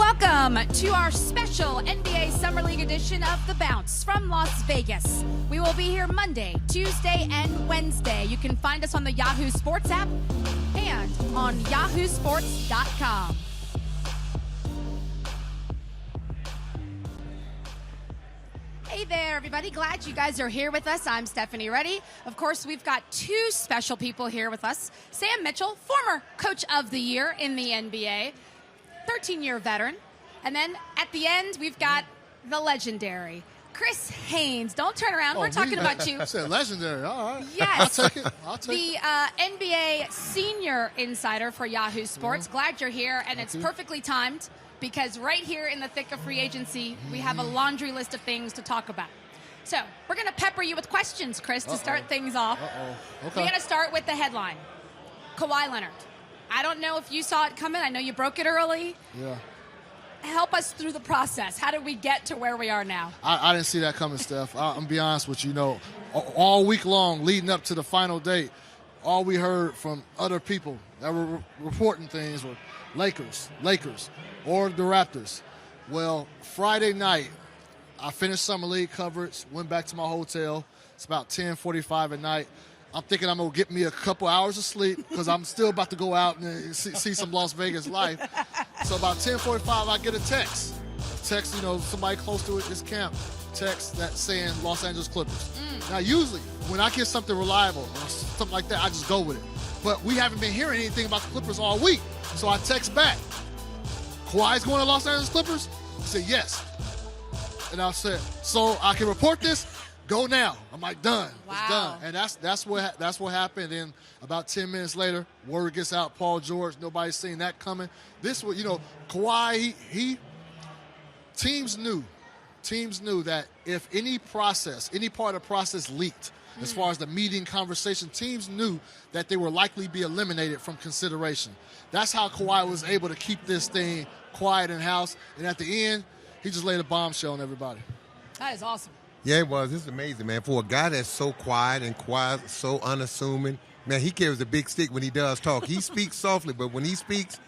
Welcome to our special NBA Summer League edition of The Bounce from Las Vegas. We will be here Monday, Tuesday, and Wednesday. You can find us on the Yahoo Sports app and on yahoosports.com. Hey there, everybody. Glad you guys are here with us. I'm Stephanie Reddy. Of course, we've got two special people here with us. Sam Mitchell, former Coach of the Year in the NBA, 13-year veteran. And then at the end, we've got the legendary Chris Haynes. Don't turn around. We're talking about you. I said legendary. All right. Yes. I'll take it. The NBA senior insider for Yahoo Sports. Glad you're here, and it's perfectly timed because right here in the thick of free agency, we have a laundry list of things to talk about. So we're going to pepper you with questions, Chris, to start things off. Okay. We're going to start with the headline. Kawhi Leonard. I don't know if you saw it coming. I know you broke it early. Yeah. Help us through the process. How did we get to where we are now? I didn't see that coming, Steph. I'm going to be honest with you. You know, all week long leading up to the final date, all we heard from other people that were reporting things were Lakers, or the Raptors. Well, Friday night, I finished Summer League coverage, went back to my hotel. It's about 10:45 at night. I'm thinking I'm going to get me a couple hours of sleep because I'm still about to go out and see some Las Vegas life. So about 10:45, I get a text. You know, somebody close to this camp, text that saying Los Angeles Clippers. Now, usually, when I get something reliable or something like that, I just go with it. But we haven't been hearing anything about the Clippers all week. So I text back, Kawhi's going to Los Angeles Clippers? He said, yes. And I said, so I can report this? Go now. I'm like, done. Wow. It's done. And that's what happened. Then about 10 minutes later, word gets out, Paul George. Nobody's seen that coming. This was, you know, Kawhi, teams knew that if any part of the process leaked, as far as the meeting conversation, teams knew that they were likely be eliminated from consideration. That's how Kawhi was able to keep this thing quiet in-house. And at the end, he just laid a bombshell on everybody. That is awesome. Yeah, it was. It's amazing, man. For a guy that's so quiet and so unassuming, man, he carries a big stick when he does talk. He speaks softly, but when he speaks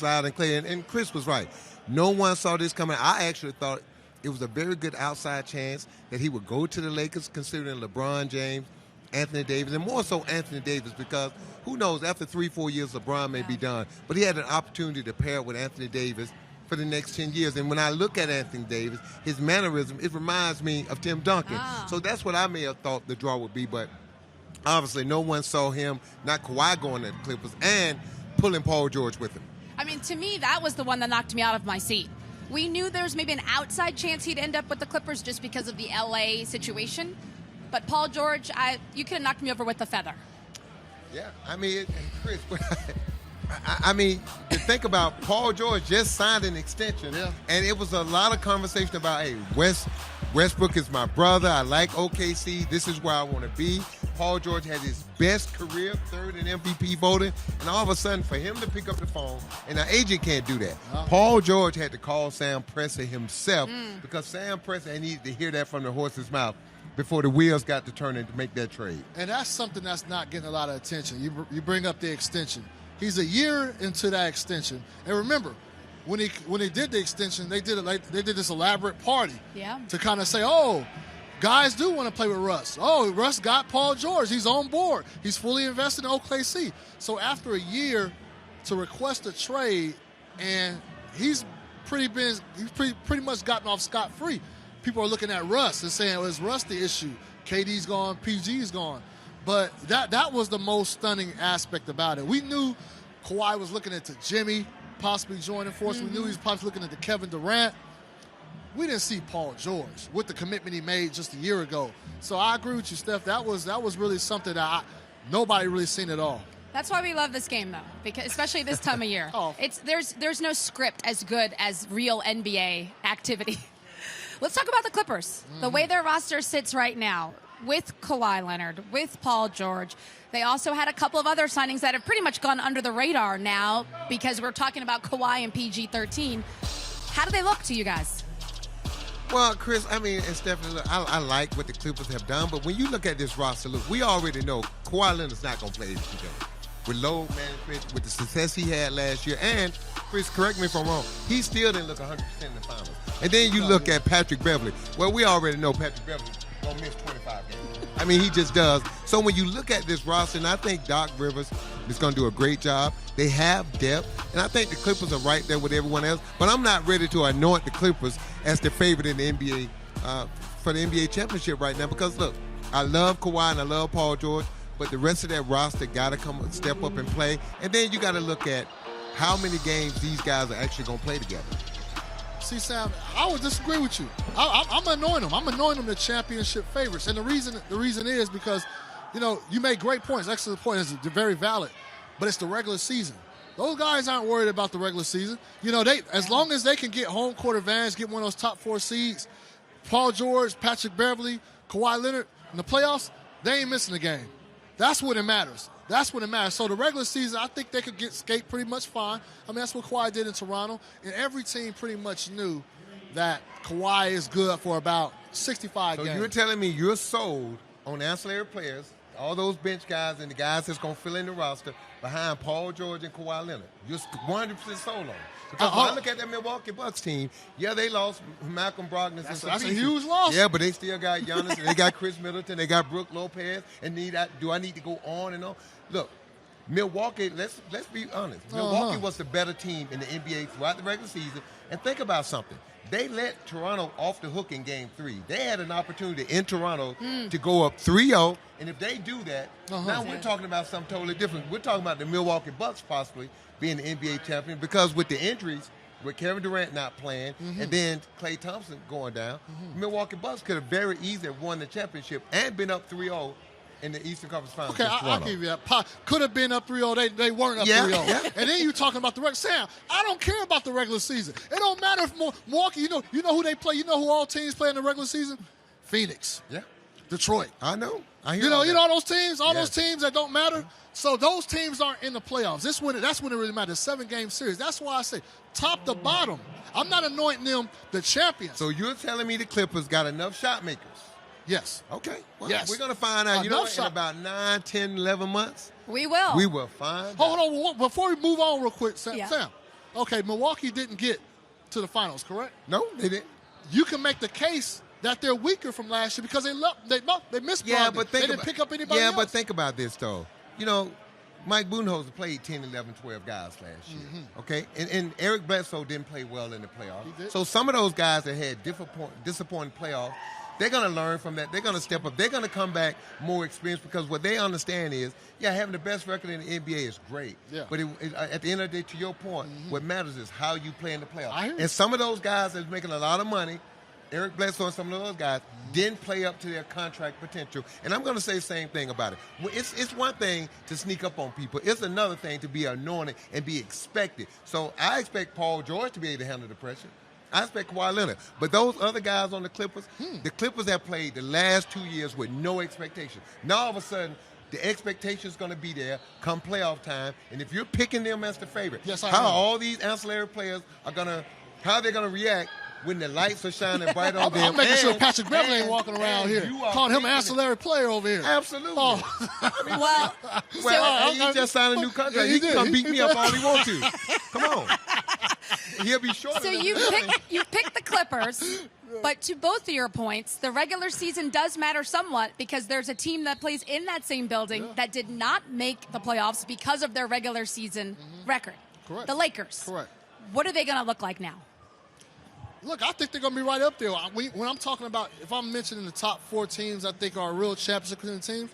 loud and clear. And Chris was right. No one saw this coming. I actually thought it was a very good outside chance that he would go to the Lakers, considering LeBron James, Anthony Davis, and more so Anthony Davis, because who knows, after 3-4 years, LeBron may be done. But he had an opportunity to pair with Anthony Davis for the next 10 years. And when I look at Anthony Davis, his mannerism, it reminds me of Tim Duncan. So that's what I may have thought the draw would be. But obviously no one saw him, not Kawhi, going to the Clippers and pulling Paul George with him. I mean, to me, that was the one that knocked me out of my seat. We knew there was maybe an outside chance he'd end up with the Clippers just because of the L.A. situation. But Paul George, you could have knocked me over with a feather. Yeah, I mean, Chris, I mean, to think about Paul George just signed an extension, and it was a lot of conversation about, hey, Westbrook is my brother. I like OKC. This is where I want to be. Paul George had his best career, third in MVP voting, and all of a sudden for him to pick up the phone, and an agent can't do that. Paul George had to call Sam Presti himself because Sam Presti needed to hear that from the horse's mouth before the wheels got to turning to make that trade. And that's something that's not getting a lot of attention. You bring up the extension. He's a year into that extension. And remember, when he did the extension, they did this elaborate party to kind of say, oh, guys do want to play with Russ. Oh, Russ got Paul George. He's on board. He's fully invested in OKC. So after a year to request a trade, and he's pretty much gotten off scot-free. People are looking at Russ and saying, well, is Russ the issue? KD's gone, PG's gone. But that was the most stunning aspect about it. We knew Kawhi was looking at Jimmy possibly joining force. We knew he was possibly looking at Kevin Durant. We didn't see Paul George with the commitment he made just a year ago. So I agree with you, Steph. That was really something that nobody really seen at all. That's why we love this game, though, because especially this time of year. There's no script as good as real NBA activity. Let's talk about the Clippers. The way their roster sits right now, with Kawhi Leonard, with Paul George. They also had a couple of other signings that have pretty much gone under the radar now because we're talking about Kawhi and PG-13. How do they look to you guys? Well, Chris, I mean, and Stephanie, look, I like what the Clippers have done, but when you look at this roster, look, we already know Kawhi Leonard's not going to play this game. with load management, with the success he had last year. And, Chris, correct me if I'm wrong, he still didn't look 100% in the finals. And then you look at Patrick Beverley. Well, we already know Patrick Beverley going to miss 25 games. I mean, he just does. So when you look at this roster, and I think Doc Rivers is going to do a great job. They have depth, and I think the Clippers are right there with everyone else. But I'm not ready to anoint the Clippers as the favorite in the NBA for the NBA championship right now because, look, I love Kawhi and I love Paul George, but the rest of that roster got to come step up and play. And then you got to look at how many games these guys are actually going to play together. See, Sam, I would disagree with you. I'm anointing them. I'm anointing them the championship favorites. And the reason is because, you made great points. Excellent points. It's very valid. But it's the regular season. Those guys aren't worried about the regular season. As long as they can get home court advantage, get one of those top 4 seeds, Paul George, Patrick Beverley, Kawhi Leonard, in the playoffs, they ain't missing a game. That's what it matters. So the regular season, I think they could skate pretty much fine. I mean, that's what Kawhi did in Toronto. And every team pretty much knew that Kawhi is good for about 65 games. So you're telling me you're sold on ancillary players, all those bench guys and the guys that's going to fill in the roster behind Paul George and Kawhi Leonard. You're 100% sold on them. Because when I look at that Milwaukee Bucks team, they lost Malcolm Brogdon. That's a huge loss. Yeah, but they still got Giannis, and they got Chris Middleton, they got Brook Lopez, and do I need to go on and on? Look, Milwaukee, let's be honest. Milwaukee was the better team in the NBA throughout the regular season. And think about something. They let Toronto off the hook in Game 3. They had an opportunity in Toronto to go up 3-0, and if they do that, now we're talking about something totally different. We're talking about the Milwaukee Bucks possibly being the NBA champion because with the injuries, with Kevin Durant not playing, and then Klay Thompson going down, Milwaukee Bucks could have very easily won the championship and been up 3-0 in the Eastern Conference Finals. Okay, I'll give you that. Could have been up 3-0. They weren't up 3-0. Yeah. And then you're talking about the regular Sam, I don't care about the regular season. It don't matter if Milwaukee, you know who they play. You know who all teams play in the regular season? Phoenix. Yeah. Detroit. I know. You know all those teams? Those teams that don't matter? So those teams aren't in the playoffs. That's when it really matters. 7-game series. That's why I say top to bottom. I'm not anointing them the champions. So you're telling me the Clippers got enough shot makers? Yes. Okay. Well, yes. We're going to find out, in about 9, 10, 11 months. We will. We will find out. Hold on. Before we move on real quick, Sam. Okay, Milwaukee didn't get to the finals, correct? No, they didn't. You can make the case that they're weaker from last year because they missed Brogdon. They didn't pick up anybody else. Yeah, but think about this, though. Mike Budenholzer played 10, 11, 12 guys last year, okay? And Eric Bledsoe didn't play well in the playoffs. So some of those guys that had disappointing playoffs, they're going to learn from that. They're going to step up. They're going to come back more experienced because what they understand is, having the best record in the NBA is great. Yeah. But at the end of the day, to your point, what matters is how you play in the playoffs. And some of those guys that's making a lot of money, Eric Bledsoe and some of those guys, didn't play up to their contract potential. And I'm going to say the same thing about it. It's one thing to sneak up on people. It's another thing to be anointed and be expected. So I expect Paul George to be able to handle the pressure. I expect Kawhi Leonard. But those other guys on the Clippers, the Clippers have played the last 2 years with no expectation. Now all of a sudden, the expectation is going to be there come playoff time. And if you're picking them as the favorite, how all these ancillary players how are they going to react when the lights are shining bright on them? I'm making sure Patrick Beverley ain't walking around here calling him an ancillary player over here. Absolutely. Well, he just signed a new contract. He can come beat me up all he wants to. Come on. He'll be short. So you picked the Clippers, but to both of your points, the regular season does matter somewhat because there's a team that plays in that same building that did not make the playoffs because of their regular season record. Correct. The Lakers. Correct. What are they going to look like now? Look, I think they're going to be right up there. When I'm talking about, if I'm mentioning the top 4 teams I think are real championship teams,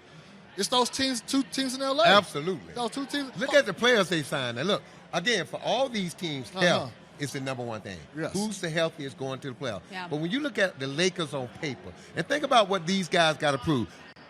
it's those teams, 2 teams in L.A. Absolutely. Those 2 teams. Look at the players they signed. And look, again, for all these teams, health is the number one thing. Yes. Who's the healthiest going to the playoffs? Yeah. But when you look at the Lakers on paper and think about what these guys got to prove,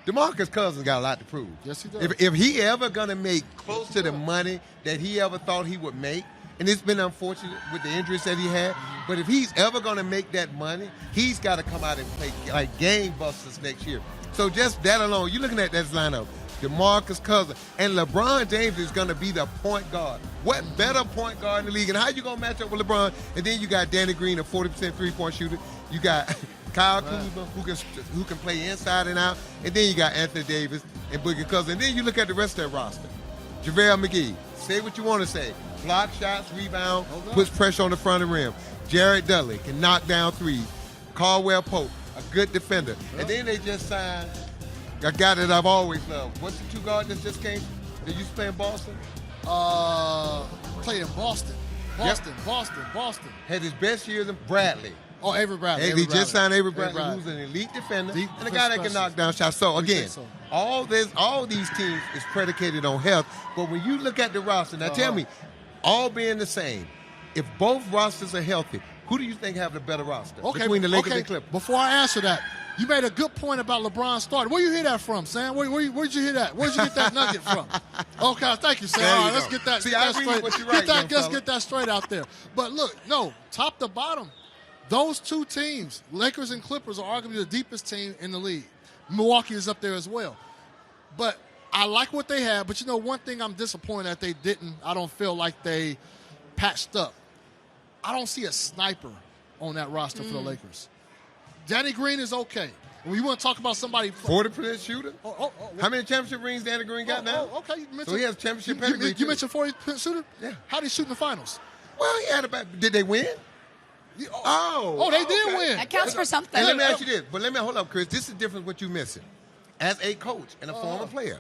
DeMarcus Cousins got a lot to prove. Yes, he does. If he ever going to make close to the money that he ever thought he would make, and it's been unfortunate with the injuries that he had, but if he's ever going to make that money, he's got to come out and play like game busters next year. So just that alone, you're looking at that lineup, DeMarcus Cousins, and LeBron James is going to be the point guard. What better point guard in the league? And how you going to match up with LeBron? And then you got Danny Green, a 40% three-point shooter. You got Kyle Kuzma, who can play inside and out. And then you got Anthony Davis and Boogie Cousins. And then you look at the rest of that roster. JaVale McGee, say what you want to say. Block shots, rebound, puts pressure on the front of the rim. Jared Dudley can knock down threes. Caldwell Pope, a good defender. And then they just signed a guy that I've always loved. What's the two guard that just came? That used to play in Boston? Played in Boston. Boston. Had his best years in Bradley. Oh, Avery Bradley. They just signed Avery Bradley, who's an elite defender and a guy that can knock down shots. So, again, all these teams is predicated on health. But when you look at the roster, now tell me, all being the same, if both rosters are healthy, who do you think have the better roster between the Lakers and Clippers? Before I answer that, you made a good point about LeBron starting. Where you hear that from, Sam? Where'd you hear that? Where'd you get that nugget from? Okay, thank you, Sam. All right, let's get that straight. Let's get that straight out there. But look, no, top to bottom, those two teams, Lakers and Clippers, are arguably the deepest team in the league. Milwaukee is up there as well. But I like what they have. But, one thing I'm disappointed that they didn't, I don't feel like they patched up. I don't see a sniper on that roster for the Lakers. Danny Green is okay. When you want to talk about somebody... 40% shooter? How many championship rings Danny Green got now? Okay. So he has championship pedigree. You mentioned 40% shooter? Yeah. How did he shoot in the finals? Well, he had did they win? They did win. That counts for something. And let me ask you this. But hold up, Chris. This is different what you're missing. As a coach and a former player.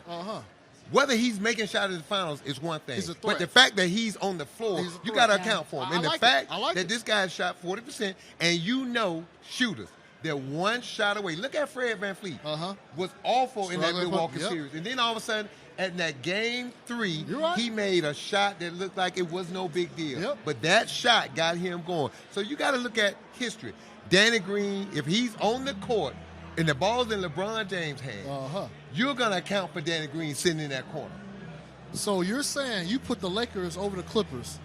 Whether he's making shots in the finals is one thing. But the fact that he's on the floor, you got to account for him. And the fact that this guy shot 40%, and shooters, they're one shot away. Look at Fred VanVleet. Was awful in that Milwaukee series. And then all of a sudden, at that game 3, he made a shot that looked like it was no big deal. But that shot got him going. So you got to look at history. Danny Green, if he's on the court, and the ball's in LeBron James' hand, you're going to account for Danny Green sitting in that corner. So you're saying you put the Lakers over the Clippers?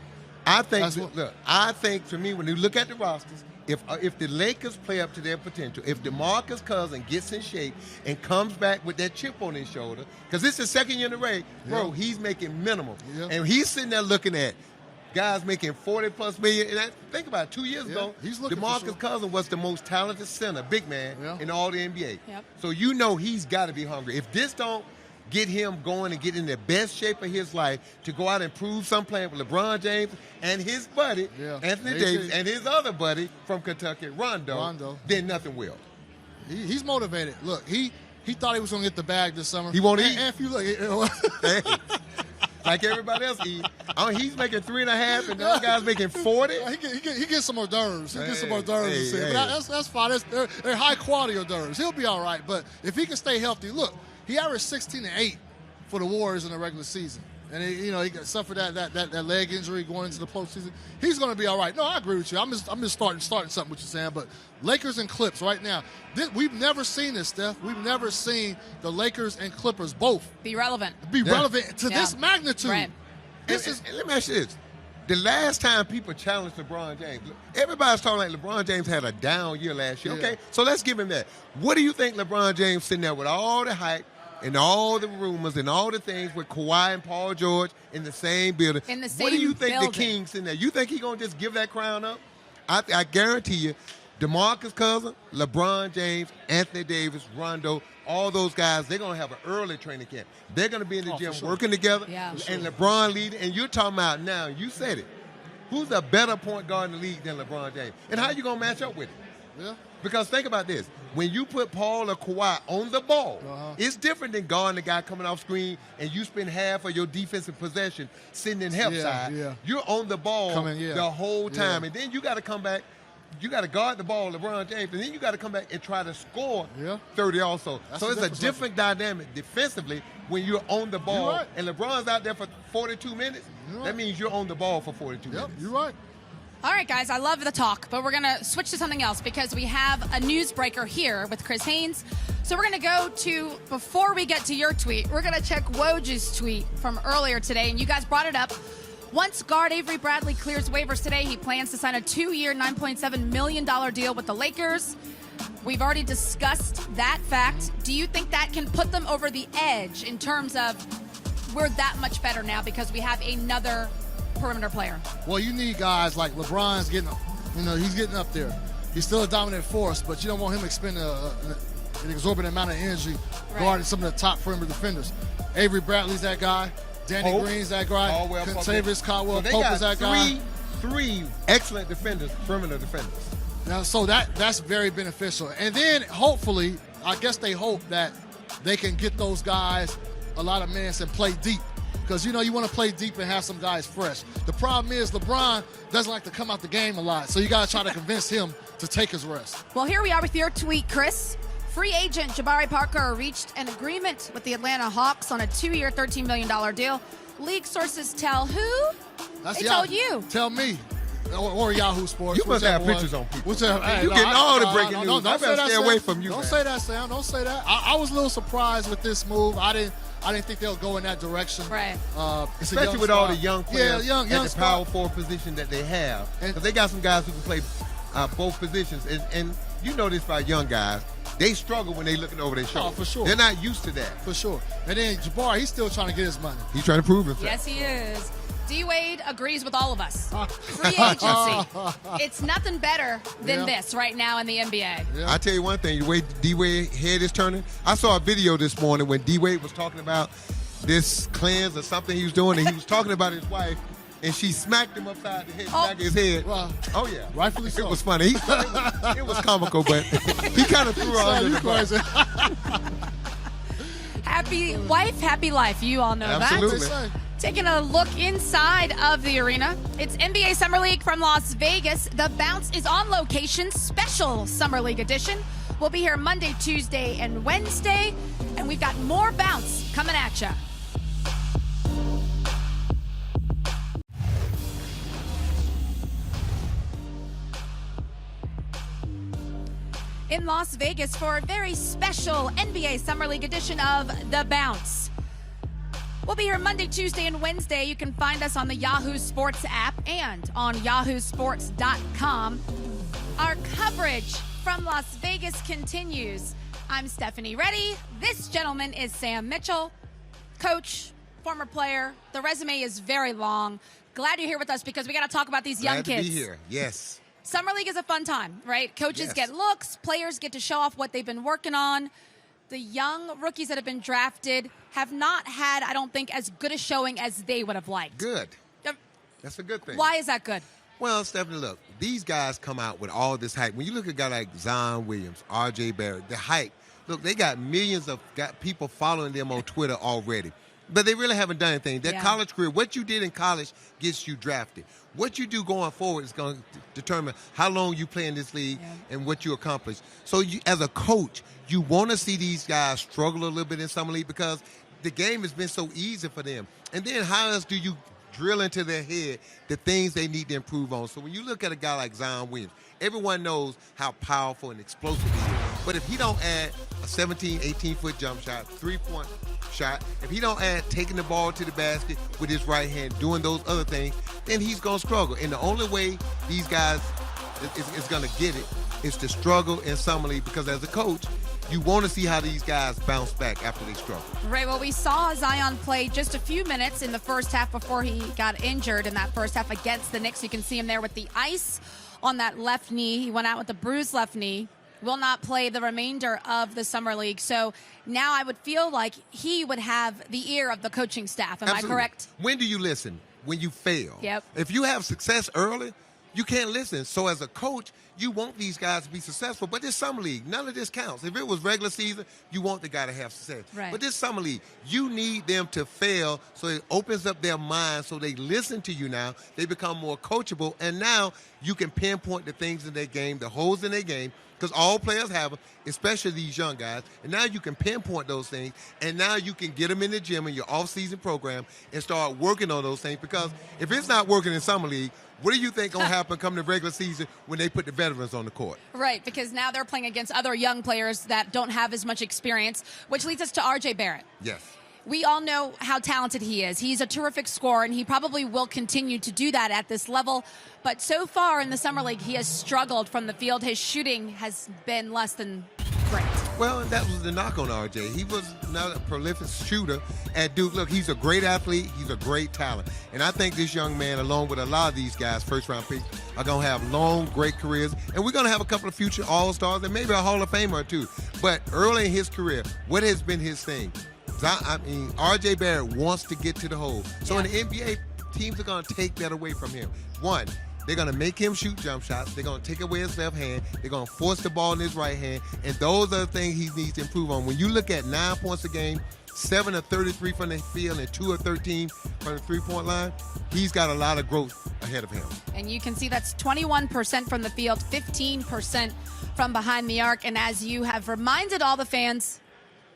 I think, to me, when you look at the rosters, if the Lakers play up to their potential, if DeMarcus Cousins gets in shape and comes back with that chip on his shoulder, because this is second year in the race, bro, he's making minimum. And he's sitting there looking at guys making $40+ million. And think about it, 2 years ago, DeMarcus Cousins was the most talented center, big man, in all the NBA. So he's got to be hungry. If this don't get him going and get in the best shape of his life to go out and prove some playing with LeBron James and his buddy, Anthony Davis, and his other buddy from Kentucky, Rondo, then nothing will. He's motivated. Look, he thought he was going to get the bag this summer. He won't eat. And if you look... Like everybody else eat. He's making 3.5, and the other guy's making 40. He gets some hors d'oeuvres. But that's fine. They're high quality hors d'oeuvres. He'll be all right. But if he can stay healthy, look, he averaged 16-8 for the Warriors in the regular season. And he suffered that leg injury going into the postseason. He's going to be all right. No, I agree with you. I'm just starting something with you, Sam. But Lakers and Clips right now, we've never seen this, Steph. We've never seen the Lakers and Clippers both be relevant to this magnitude. Right. Let me ask you this. The last time people challenged LeBron James, everybody's talking like LeBron James had a down year last year. Okay, so let's give him that. What do you think LeBron James sitting there with all the hype and all the rumors and all the things with Kawhi and Paul George in the same building? What do you think the Kings in there? You think he's going to just give that crown up? I guarantee you, DeMarcus Cousins, LeBron James, Anthony Davis, Rondo, all those guys, they're going to have an early training camp. They're going to be in the gym working together, and LeBron leading. And you're talking about now, you said it, who's a better point guard in the league than LeBron James? And how you going to match up with it? Because think about this. When you put Paul or Kawhi on the ball, it's different than guarding the guy coming off screen and you spend half of your defensive possession sitting in help side. You're on the ball the whole time. And then you got to come back. You got to guard the ball, LeBron James, and then you got to come back and try to score 30 also. So it's a different dynamic defensively when you're on the ball. And LeBron's out there for 42 minutes. That means you're on the ball for 42 minutes. You're right. All right, guys, I love the talk, but we're going to switch to something else because we have a newsbreaker here with Chris Haynes. So we're going to go to, before we get to your tweet, we're going to check Woj's tweet from earlier today, and you guys brought it up. Once guard Avery Bradley clears waivers today, he plans to sign a 2-year, $9.7 million deal with the Lakers. We've already discussed that fact. Do you think that can put them over the edge in terms of we're that much better now because we have another perimeter player? Well, you need guys like LeBron's he's getting up there. He's still a dominant force, but you don't want him expending an exorbitant amount of energy guarding some of the top perimeter defenders. Avery Bradley's that guy. Danny Green's that guy. Contavious Caldwell Pope is that guy. Three excellent defenders, perimeter defenders. Now, so that's very beneficial. And then hopefully, I guess they hope that they can get those guys a lot of minutes and play deep. Because, you want to play deep and have some guys fresh. The problem is LeBron doesn't like to come out the game a lot. So you got to try to convince him to take his rest. Well, here we are with your tweet, Chris. Free agent Jabari Parker reached an agreement with the Atlanta Hawks on a 2-year, $13 million deal. League sources tell who? They told you. Tell me. Or Yahoo Sports. You must have pictures on people. Hey, you getting all the breaking news. Don't I better stay away from you. Don't say that, Sam. Don't say that. I was a little surprised with this move. I didn't think they'll go in that direction. Right. Especially with all the young players young at the power forward position that they have. Because they got some guys who can play both positions. And you know this about young guys. They struggle when they looking over their shoulder. Oh, for sure. They're not used to that. For sure. And then Jabari, he's still trying to get his money. He's trying to prove himself. Yes, he is. D-Wade agrees with all of us. Free agency. It's nothing better than this right now in the NBA. Yeah. I tell you one thing, the way D-Wade head is turning. I saw a video this morning when D-Wade was talking about this cleanse or something he was doing, and he was talking about his wife, and she smacked him upside the head, back of his head. Well, oh, yeah. Rightfully so. It was funny. It was comical, but he kind of threw her under the bus. Happy wife, happy life. You all know Absolutely. that. Taking a look inside of the arena. It's NBA Summer League from Las Vegas. The Bounce is on location, special Summer League edition. We'll be here Monday, Tuesday, and Wednesday. And we've got more Bounce coming at you. In Las Vegas for a very special NBA Summer League edition of The Bounce. We'll be here Monday, Tuesday, and Wednesday. You can find us on the Yahoo Sports app and on yahoosports.com. Our coverage from Las Vegas continues. I'm Stephanie Reddy. This gentleman is Sam Mitchell, coach, former player. The resume is very long. Glad you're here with us because we got to talk about these young kids. Glad to be here, yes. Summer League is a fun time, right? Coaches get looks, players get to show off what they've been working on. The young rookies that have been drafted have not had, I don't think, as good a showing as they would have liked. Good. That's a good thing. Why is that good? Well, Stephanie, look, these guys come out with all this hype. When you look at a guy like Zion Williams, R.J. Barrett, the hype, look, they got millions of people following them on Twitter already. But they really haven't done anything. Their college career, what you did in college gets you drafted. What you do going forward is going to determine how long you play in this league and what you accomplish. So you, as a coach, you want to see these guys struggle a little bit in summer league because the game has been so easy for them. And then how else do you drill into their head the things they need to improve on? So when you look at a guy like Zion Williams, everyone knows how powerful and explosive he is. But if he don't add a 17, 18-foot jump shot, three-point shot, if he don't add taking the ball to the basket with his right hand, doing those other things, then he's going to struggle. And the only way these guys is going to get it is to struggle in summer league because as a coach, you want to see how these guys bounce back after they struggle. Right, well, we saw Zion play just a few minutes in the first half before he got injured in that first half against the Knicks. You can see him there with the ice on that left knee. He went out with a bruised left knee. Will not play the remainder of the summer league. So now I would feel like he would have the ear of the coaching staff. Am Absolutely. I correct? When do you listen? When you fail. Yep. If you have success early, you can't listen. So as a coach, you want these guys to be successful. But this summer league, none of this counts. If it was regular season, you want the guy to have success. Right. But this summer league, you need them to fail so it opens up their mind so they listen to you now. They become more coachable. And now you can pinpoint the things in their game, the holes in their game, because all players have them, especially these young guys. And now you can pinpoint those things, and now you can get them in the gym in your off-season program and start working on those things. Because if it's not working in summer league, what do you think going to happen come the regular season when they put the veterans on the court? Right, because now they're playing against other young players that don't have as much experience, which leads us to R.J. Barrett. Yes. We all know how talented he is. He's a terrific scorer, and he probably will continue to do that at this level. But so far in the Summer League, he has struggled from the field. His shooting has been less than great. Well, that was the knock on RJ. He was not a prolific shooter at Duke. Look, he's a great athlete. He's a great talent. And I think this young man, along with a lot of these guys, first-round picks, are going to have long, great careers. And we're going to have a couple of future All-Stars and maybe a Hall of Famer or two. But early in his career, what has been his thing? R.J. Barrett wants to get to the hole. So Yeah. in the NBA, teams are going to take that away from him. One, they're going to make him shoot jump shots. They're going to take away his left hand. They're going to force the ball in his right hand. And those are the things he needs to improve on. When you look at 9 points a game, 7 of 33 from the field, and 2 of 13 from the three-point line, he's got a lot of growth ahead of him. And you can see that's 21% from the field, 15% from behind the arc. And as you have reminded all the fans,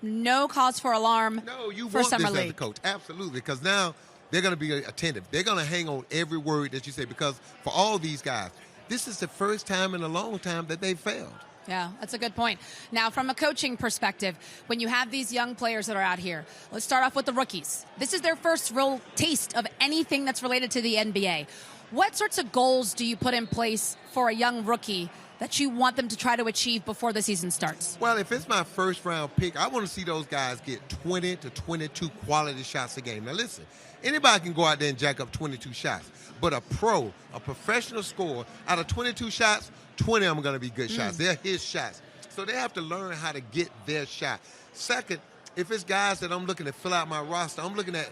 no cause for alarm No, you for want Summer this League. as a coach. Absolutely, because now they're going to be attentive. They're going to hang on every word that you say, because for all these guys, this is the first time in a long time that they've failed. Yeah, that's a good point. Now, from a coaching perspective, when you have these young players that are out here, let's start off with the rookies. This is their first real taste of anything that's related to the NBA. What sorts of goals do you put in place for a young rookie that you want them to try to achieve before the season starts? Well, if it's my first-round pick, I want to see those guys get 20 to 22 quality shots a game. Now, listen, anybody can go out there and jack up 22 shots, but a professional scorer, out of 22 shots, 20 of them are going to be good shots. They're his shots. So they have to learn how to get their shot. Second, if it's guys that I'm looking to fill out my roster, I'm looking at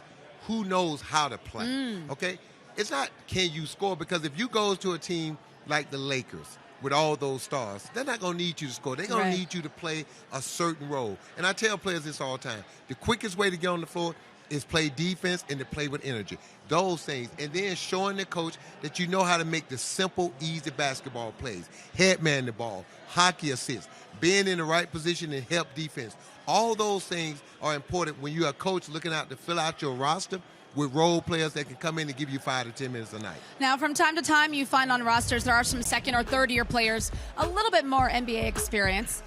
who knows how to play, okay? It's not can you score, because if you go to a team like the Lakers with all those stars, they're not going to need you to score. They're going to need you to play a certain role. And I tell players this all the time. The quickest way to get on the floor is play defense and to play with energy. Those things. And then showing the coach that you know how to make the simple, easy basketball plays. Headman the ball, hockey assists, being in the right position and help defense. All those things are important when you're a coach looking out to fill out your roster with role players that can come in and give you 5 to 10 minutes a night. Now, from time to time, you find on rosters there are some second or third year players, a little bit more NBA experience.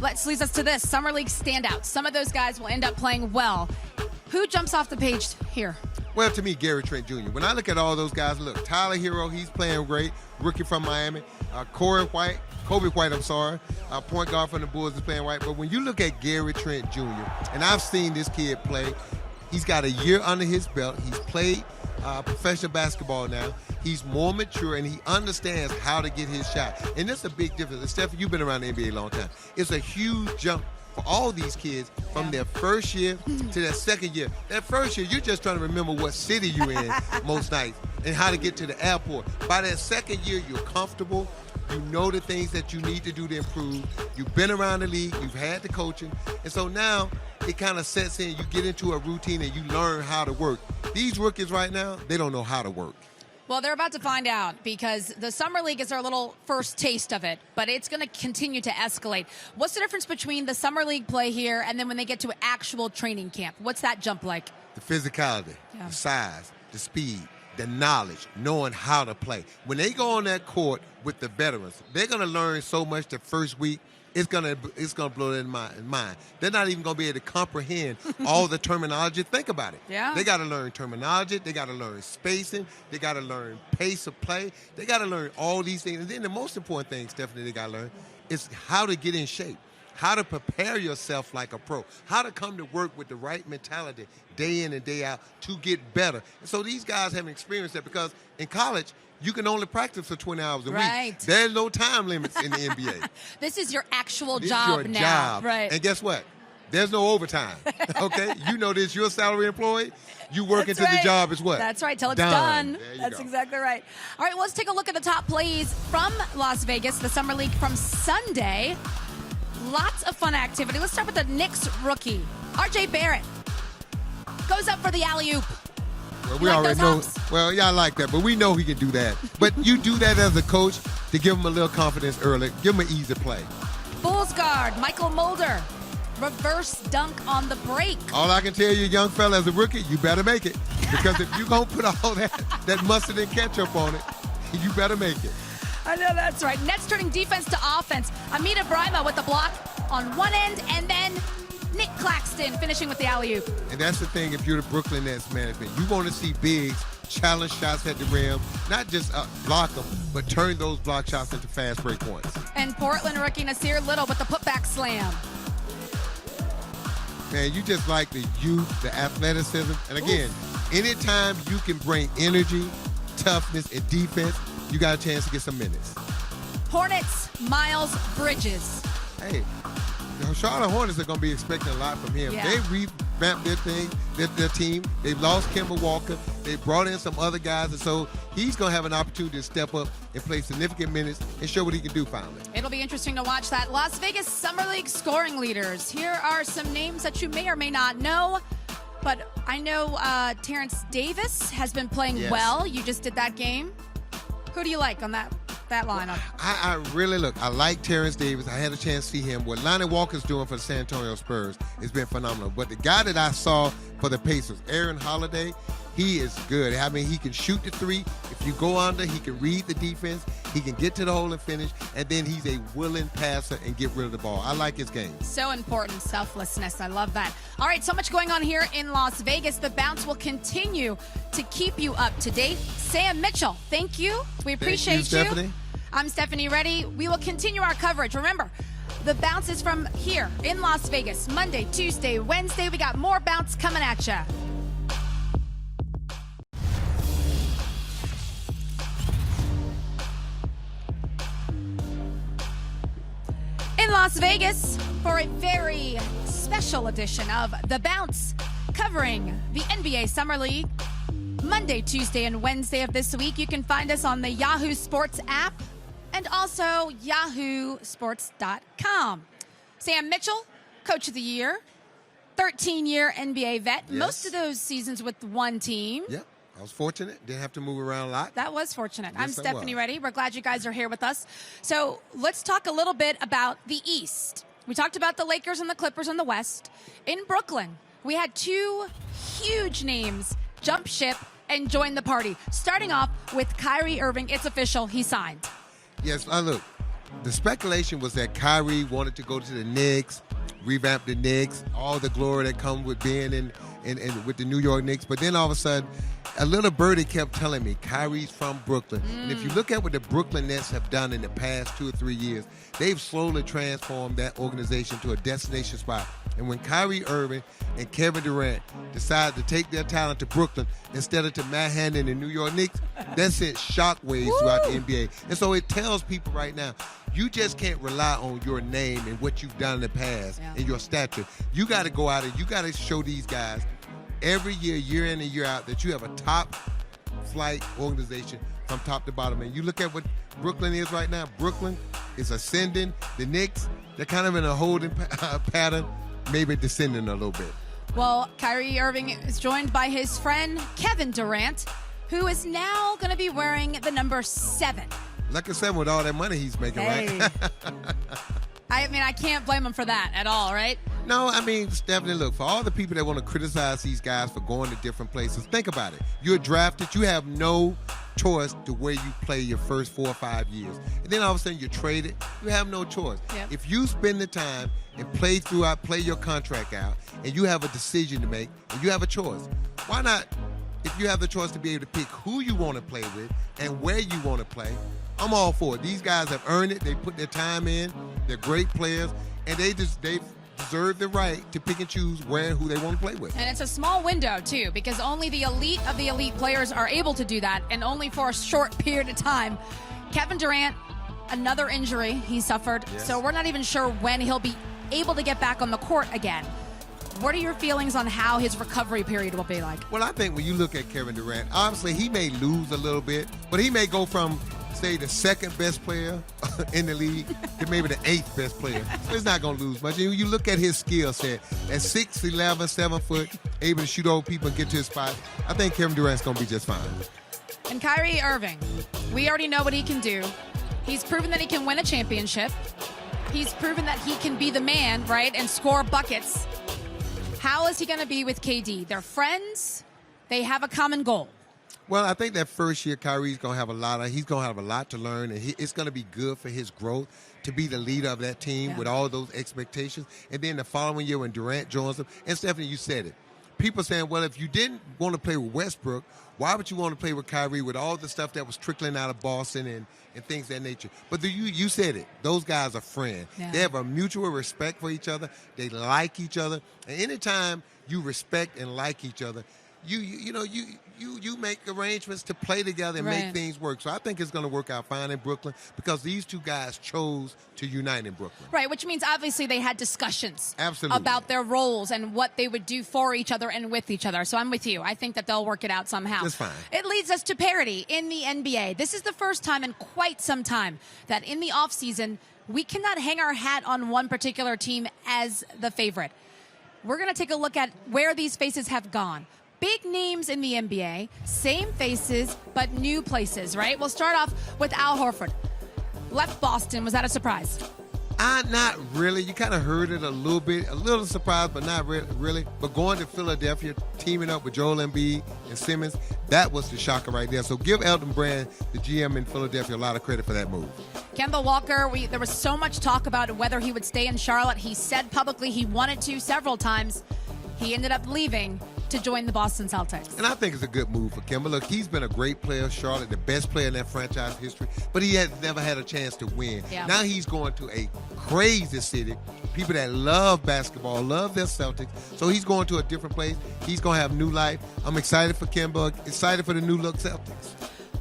Let's leads us to this, Summer League standouts. Some of those guys will end up playing well. Who jumps off the page here? Well, to me, Gary Trent Jr. When I look at all those guys, look, Tyler Hero, he's playing great, rookie from Miami. Kobe White, point guard from the Bulls is playing right. But when you look at Gary Trent Jr., and I've seen this kid play, he's got a year under his belt. He's played professional basketball now. He's more mature, and he understands how to get his shot. And that's a big difference. And Steph, you've been around the NBA a long time. It's a huge jump for all these kids from their first year to their second year. That first year, you're just trying to remember what city you're in most nights and how to get to the airport. By that second year, you're comfortable. You know the things that you need to do to improve. You've been around the league. You've had the coaching. And so now it kind of sets in. You get into a routine and you learn how to work. These rookies right now, they don't know how to work. Well, they're about to find out, because the Summer League is our little first taste of it, but it's going to continue to escalate. What's the difference between the Summer League play here and then when they get to actual training camp? What's that jump like? The physicality, the size, the speed, the knowledge, knowing how to play. When they go on that court with the veterans, they're going to learn so much the first week. It's gonna blow their mind. They're not even gonna be able to comprehend all the terminology. Think about it. Yeah. They got to learn terminology. They got to learn spacing. They got to learn pace of play. They got to learn all these things. And then the most important thing, Stephanie, they got to learn is how to get in shape, how to prepare yourself like a pro, how to come to work with the right mentality day in and day out to get better. And so these guys haven't experienced that, because in college, you can only practice for 20 hours a week. There's no time limits in the NBA. This is your actual This job is your now. job. Right. And guess what? There's no overtime. Okay? You know this. You're a salary employee. You work That's into right. the job is what? That's right. Till it's done. done. There you That's go. exactly right. All right, well, let's take a look at the top plays from Las Vegas, the Summer League from Sunday. Lots of fun activity. Let's start with the Knicks rookie, R.J. Barrett. Goes up for the alley-oop. Well, You we like already those know. hops? Well, yeah, I like that, but we know he can do that. But you do that as a coach to give him a little confidence early. Give him an easy play. Bulls guard, Michael Mulder. Reverse dunk on the break. All I can tell you, young fella, as a rookie, you better make it. Because if you're going to put all that mustard and ketchup on it, you better make it. I know that's right. Nets turning defense to offense. Amita Brima with the block on one end, and then Nick Claxton finishing with the alley-oop. And that's the thing, if you're the Brooklyn Nets management, you want to see bigs challenge shots at the rim, not just block them, but turn those block shots into fast break points. And Portland rookie Nasir Little with the putback slam. Man, you just like the youth, the athleticism. And again, anytime you can bring energy, toughness, and defense, you got a chance to get some minutes. Hornets, Miles Bridges. Hey, the Charlotte Hornets are going to be expecting a lot from him. Yeah. They revamped their team. They've lost Kemba Walker. They brought in some other guys, and so he's going to have an opportunity to step up and play significant minutes and show what he can do finally. It'll be interesting to watch that. Las Vegas Summer League scoring leaders. Here are some names that you may or may not know. But I know Terrence Davis has been playing well. You just did that game. Who do you like on that lineup? I really look. I like Terrence Davis. I had a chance to see him. What Leonard Walker's doing for the San Antonio Spurs has been phenomenal. But the guy that I saw for the Pacers, Aaron Holiday, he is good. I mean, he can shoot the three. If you go under, he can read the defense. He can get to the hole and finish. And then he's a willing passer and get rid of the ball. I like his game. So important, selflessness. I love that. All right, so much going on here in Las Vegas. The Bounce will continue to keep you up to date. Sam Mitchell, thank you. We appreciate you. Stephanie. I'm Stephanie Reddy. We will continue our coverage. Remember, the Bounce is from here in Las Vegas. Monday, Tuesday, Wednesday. We got more Bounce coming at you. In Las Vegas for a very special edition of The Bounce, covering the NBA Summer League. Monday, Tuesday, and Wednesday of this week. You can find us on the Yahoo Sports app and also yahoosports.com. Sam Mitchell, Coach of the Year, 13-year NBA vet. Yes. Most of those seasons with one team. Yep. I was fortunate. Didn't have to move around a lot. That was fortunate. Yes, I'm Stephanie Reddy. We're glad you guys are here with us. So let's talk a little bit about the East. We talked about the Lakers and the Clippers in the West. In Brooklyn, we had two huge names jump ship and join the party. Starting off with Kyrie Irving. It's official. He signed. Yes, look, the speculation was that Kyrie wanted to go to the Knicks, revamp the Knicks, all the glory that comes with being in with the New York Knicks. But then all of a sudden, a little birdie kept telling me Kyrie's from Brooklyn. And if you look at what the Brooklyn Nets have done in the past 2 or 3 years, they've slowly transformed that organization to a destination spot. And when Kyrie Irving and Kevin Durant decided to take their talent to Brooklyn instead of to Manhattan and the New York Knicks, that sent shockwaves throughout the NBA. And so it tells people right now, you just can't rely on your name and what you've done in the past and your stature. You got to go out and you got to show these guys every year, year in and year out, that you have a top flight organization from top to bottom. And you look at what Brooklyn is right now. Brooklyn is ascending. The Knicks, they're kind of in a holding pattern, maybe descending a little bit. Well, Kyrie Irving is joined by his friend Kevin Durant, who is now going to be wearing the number 7. Like I said, with all that money he's making, right? I mean, I can't blame him for that at all, right? No, I mean, Stephanie, look, for all the people that want to criticize these guys for going to different places, think about it. You're drafted. You have no choice to where you play your first 4 or 5 years. And then all of a sudden you're traded. You have no choice. Yep. If you spend the time and play your contract out, and you have a decision to make, and you have a choice, why not, if you have the choice to be able to pick who you want to play with and where you want to play, I'm all for it. These guys have earned it. They put their time in. They're great players, and they deserve the right to pick and choose where and who they want to play with. And it's a small window, too, because only the elite of the elite players are able to do that, and only for a short period of time. Kevin Durant, another injury he suffered, so we're not even sure when he'll be able to get back on the court again. What are your feelings on how his recovery period will be like? Well, I think when you look at Kevin Durant, obviously he may lose a little bit, but he may go from, say, the second best player in the league to maybe the 8th best player. So he's not going to lose much. You look at his skill set, at 6'11", 7 foot, able to shoot over people and get to his spot, I think Kevin Durant's going to be just fine. And Kyrie Irving, we already know what he can do. He's proven that he can win a championship. He's proven that he can be the man, right, and score buckets. How is he going to be with KD? They're friends. They have a common goal. Well, I think that first year Kyrie's going to have a lot to learn, and it's going to be good for his growth to be the leader of that team with all those expectations. And then the following year when Durant joins them, and Stephanie, you said it. People saying, well, if you didn't want to play with Westbrook, why would you want to play with Kyrie with all the stuff that was trickling out of Boston and things of that nature? But you said it. Those guys are friends. Yeah. They have a mutual respect for each other. They like each other. And anytime you respect and like each other, you make arrangements to play together and make things work. So I think it's going to work out fine in Brooklyn because these two guys chose to unite in Brooklyn. Right, which means obviously they had discussions Absolutely. about their roles and what they would do for each other and with each other. So I'm with you. I think that they'll work it out somehow. That's fine. It leads us to parity in the NBA. This is the first time in quite some time that in the offseason we cannot hang our hat on one particular team as the favorite. We're going to take a look at where these faces have gone. Big names in the NBA, same faces, but new places, right? We'll start off with Al Horford. Left Boston. Was that a surprise? Not really. You kind of heard it a little bit. A little surprised, but not really. But going to Philadelphia, teaming up with Joel Embiid and Simmons, that was the shocker right there. So give Elton Brand, the GM in Philadelphia, a lot of credit for that move. Kemba Walker, there was so much talk about whether he would stay in Charlotte. He said publicly he wanted to several times. He ended up leaving to join the Boston Celtics. And I think it's a good move for Kemba. Look, he's been a great player, Charlotte, the best player in that franchise history, but he has never had a chance to win. Yeah. Now he's going to a crazy city, people that love basketball, love their Celtics, so he's going to a different place. He's going to have new life. I'm excited for Kemba, excited for the new look Celtics.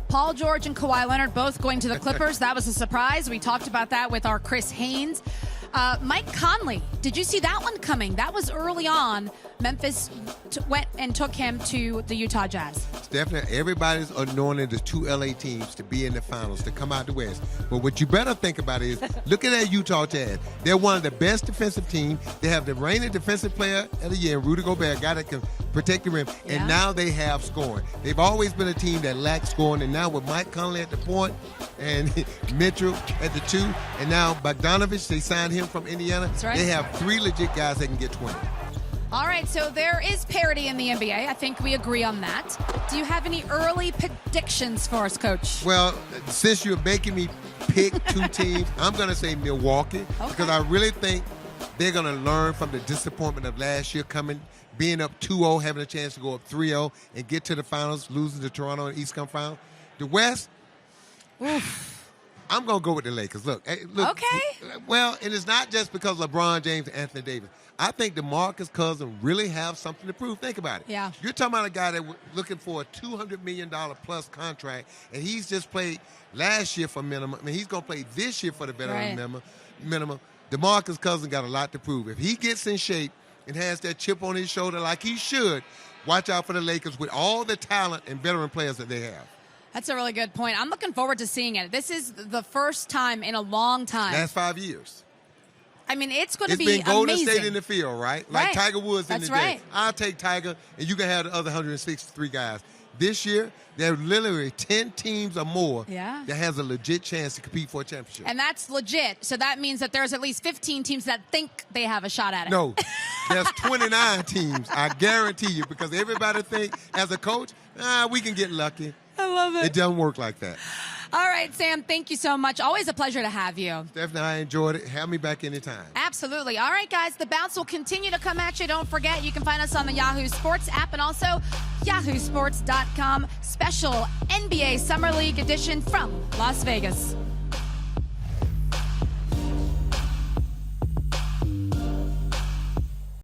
Paul George and Kawhi Leonard both going to the Clippers. That was a surprise. We talked about that with our Chris Haynes. Mike Conley, did you see that one coming? That was early on. Memphis went and took him to the Utah Jazz. Definitely, everybody's anointed the two LA teams to be in the finals, to come out the West. But what you better think about is, look at that Utah Jazz. They're one of the best defensive teams. They have the reigning defensive player of the year, Rudy Gobert, a guy that can protect the rim. Yeah. And now they have scoring. They've always been a team that lacks scoring, and now with Mike Conley at the point and Mitchell at the 2, and now Bogdanovich, they signed him from Indiana. That's right. They have 3 legit guys that can get 20. All right, so there is parity in the NBA. I think we agree on that. Do you have any early predictions for us, Coach? Well, since you're making me pick 2 teams, I'm going to say Milwaukee, because I really think they're going to learn from the disappointment of last year, being up 2-0, having a chance to go up 3-0 and get to the finals, losing to Toronto in the East Conference Final. The West, I'm going to go with the Lakers. Look. Okay. Well, and it's not just because LeBron James and Anthony Davis. I think DeMarcus Cousins really have something to prove. Think about it. Yeah. You're talking about a guy that was looking for a $200 million plus contract, and he's just played last year for minimum. I mean, he's going to play this year for the veteran minimum. DeMarcus Cousins got a lot to prove. If he gets in shape and has that chip on his shoulder like he should, watch out for the Lakers with all the talent and veteran players that they have. That's a really good point. I'm looking forward to seeing it. This is the first time in a long time. Last 5 years. I mean, it's going to be amazing. It's been Golden amazing. State in the field, right? Like Tiger Woods in the day. I'll take Tiger, and you can have the other 163 guys. This year, there are literally 10 teams or more that has a legit chance to compete for a championship. And that's legit. So that means that there's at least 15 teams that think they have a shot at it. No. There's 29 teams, I guarantee you, because everybody think, as a coach, we can get lucky. I love it. It doesn't work like that. All right, Sam, thank you so much. Always a pleasure to have you. Definitely, I enjoyed it. Have me back anytime. Absolutely. All right, guys, the bounce will continue to come at you. Don't forget, you can find us on the Yahoo Sports app and also yahoosports.com. Special NBA Summer League edition from Las Vegas.